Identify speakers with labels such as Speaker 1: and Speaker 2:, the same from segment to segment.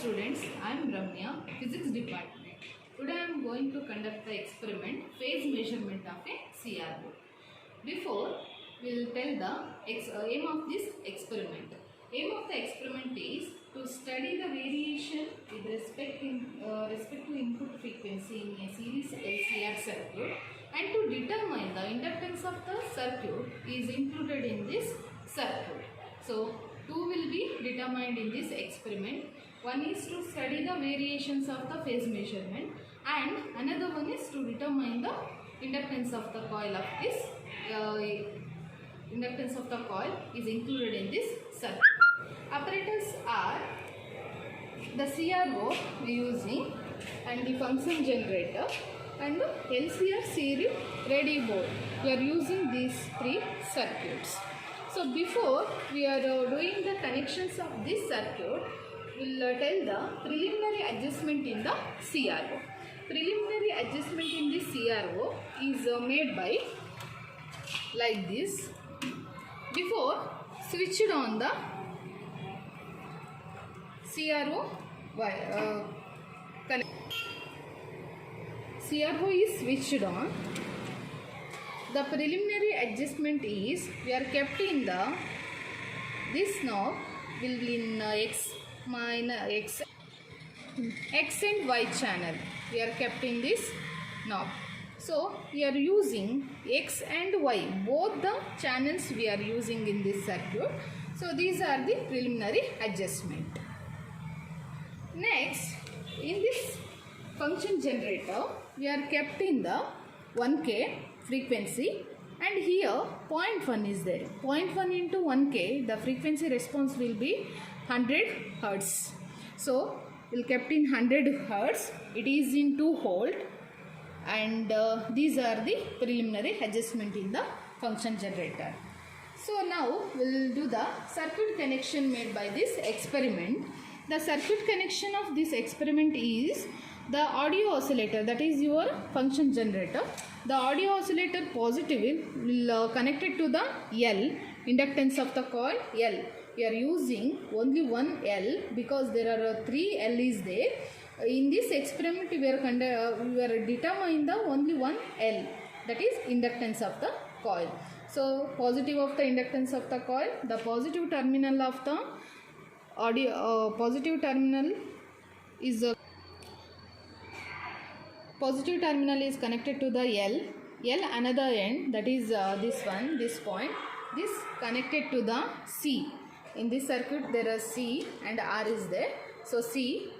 Speaker 1: students, I am Ramya, Physics Department. Today I am going to conduct the experiment phase measurement of a CRO. Before, we will tell the aim of this experiment. Aim of the experiment is to study the variation with respect to input frequency in a series LCR circuit and to determine the inductance of the circuit is included in this circuit. So, two will be determined in this experiment. One is to study the variations of the phase measurement and another one is to determine the inductance of the coil of this inductance of the coil is included in this circuit. Apparatus are the CRO we using and the function generator and the LCR series radio board. We are using these three circuits. So before we are doing the connections of this circuit, we will tell the preliminary adjustment in the CRO. Preliminary adjustment in the CRO is made by like this. Before switched on the CRO CRO is switched on. The preliminary adjustment is we are kept in the this knob will be in X and Y channel. We are kept in this knob. So we are using X and Y, both the channels we are using in this circuit. So these are the preliminary adjustment. Next, in this function generator, we are kept in the 1K frequency and here 0.1 is there. 0.1 into 1K, the frequency response will be 100 Hertz. So, we will kept in 100 Hertz. It is in 2 volt and these are the preliminary adjustment in the function generator. So, now we will do the circuit connection made by this experiment. The circuit connection of this experiment is the audio oscillator, that is your function generator. The audio oscillator positive will connect it to the L, inductance of the coil L. We are using only one L because there are 3 L is there. In this experiment we are determining the only one L, that is inductance of the coil. So positive of the inductance of the coil, the positive terminal of the audio positive terminal is positive terminal is connected to the L another end, that is this one, this point, this connected to the C. In this circuit there is C and R is there. So C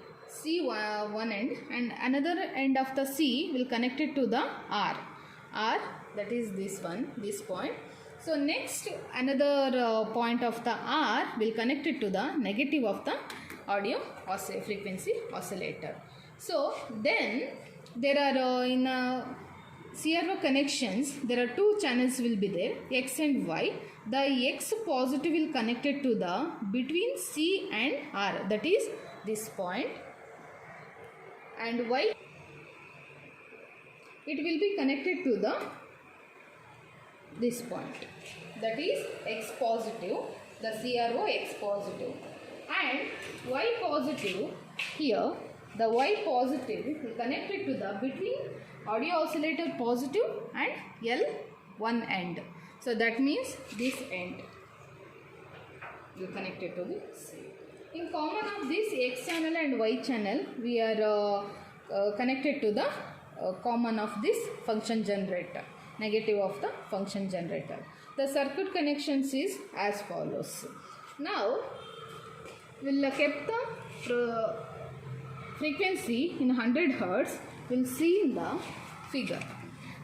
Speaker 1: one end and another end of the C will connect it to the R, that is this one, this point. So next another point of the R will connect it to the negative of the audio frequency oscillator. So then there are in CRO connections, there are 2 channels will be there, X and Y. The X positive will connected to the between C and R, that is this point, and Y it will be connected to the this point, that is X positive, the CRO X positive, and Y positive here. The Y positive will connect it to the between audio oscillator positive and L one end. So that means this end will connect it to the C. In common of this X channel and Y channel, we are connected to the common of this function generator, negative of the function generator. The circuit connections is as follows. Now we will keep the frequency in 100 Hertz. We will see in the figure.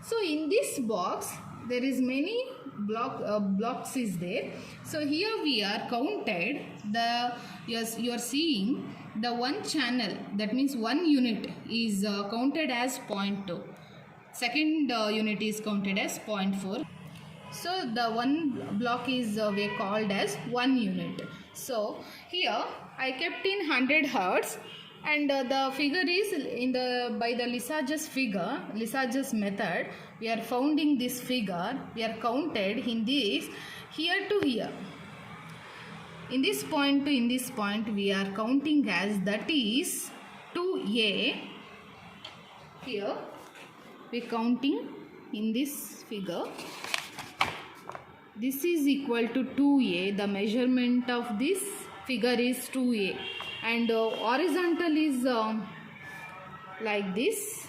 Speaker 1: So in this box there is many blocks is there. So here we are counted the, yes, you are seeing the one channel, that means one unit is counted as 0.2. Second unit is counted as 0.4. So the one block is we called as 1 unit. So here I kept in 100 Hertz. And the figure is in the by the Lissajous method. We are founding this figure. We are counted in this here to here. in this point to in this point we are counting as, that is 2a. Here we counting in this figure. This is equal to 2a. The measurement of this figure is 2a, and horizontal is like this.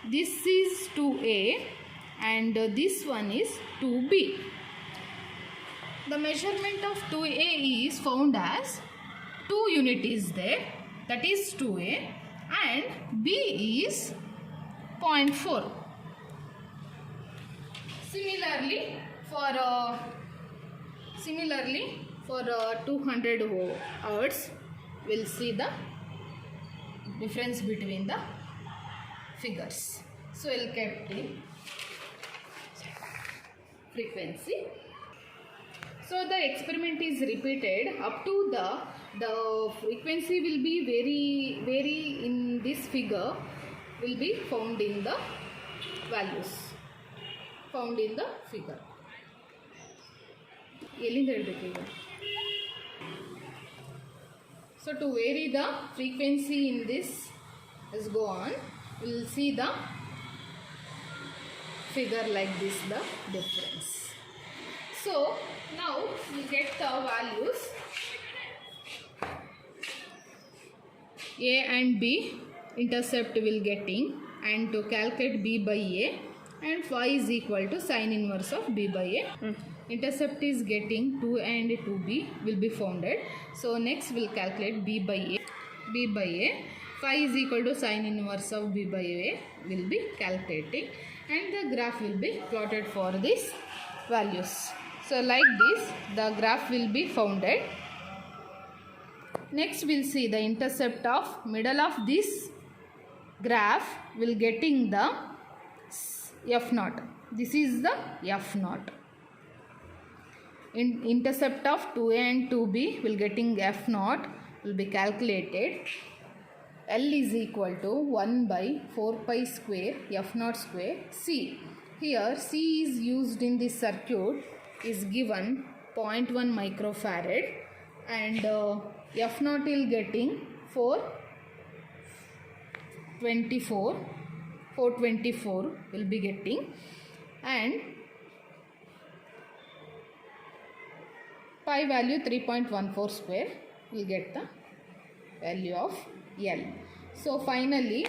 Speaker 1: This is 2a and this one is 2b. The measurement of 2a is found as 2 unit is there, that is 2a, and b is 0.4. Similarly for 200 hertz, we'll see the difference between the figures. So we'll keep the frequency. So the experiment is repeated up to the frequency will be very in this figure will be found in the values found in the figure. So to vary the frequency in this, let's go on. We will see the figure like this, the difference. So now we get the values A and B intercept will getting, and to calculate B by A, and phi is equal to sine inverse of B by A. Intercept is getting 2 and 2b will be founded. So next we'll calculate B by A. Phi is equal to sine inverse of B by A will be calculating, and the graph will be plotted for these values. So like this the graph will be founded. Next we'll see the intercept of middle of this graph will getting the f0. This is the f0. Intercept of 2a and 2b will getting f0 will be calculated. L is equal to 1 by 4 pi square f0 square c. Here c is used in this circuit is given 0.1 microfarad, and f0 will getting 424 will be getting, and pi value 3.14 square will get the value of L. So finally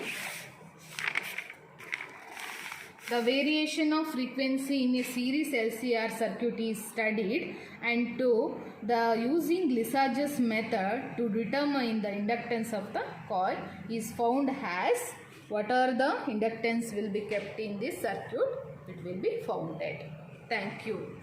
Speaker 1: the variation of frequency in a series LCR circuit is studied, and to the using Lissajous method to determine the inductance of the coil is found as what are the inductance will be kept in this circuit, it will be founded. Thank you.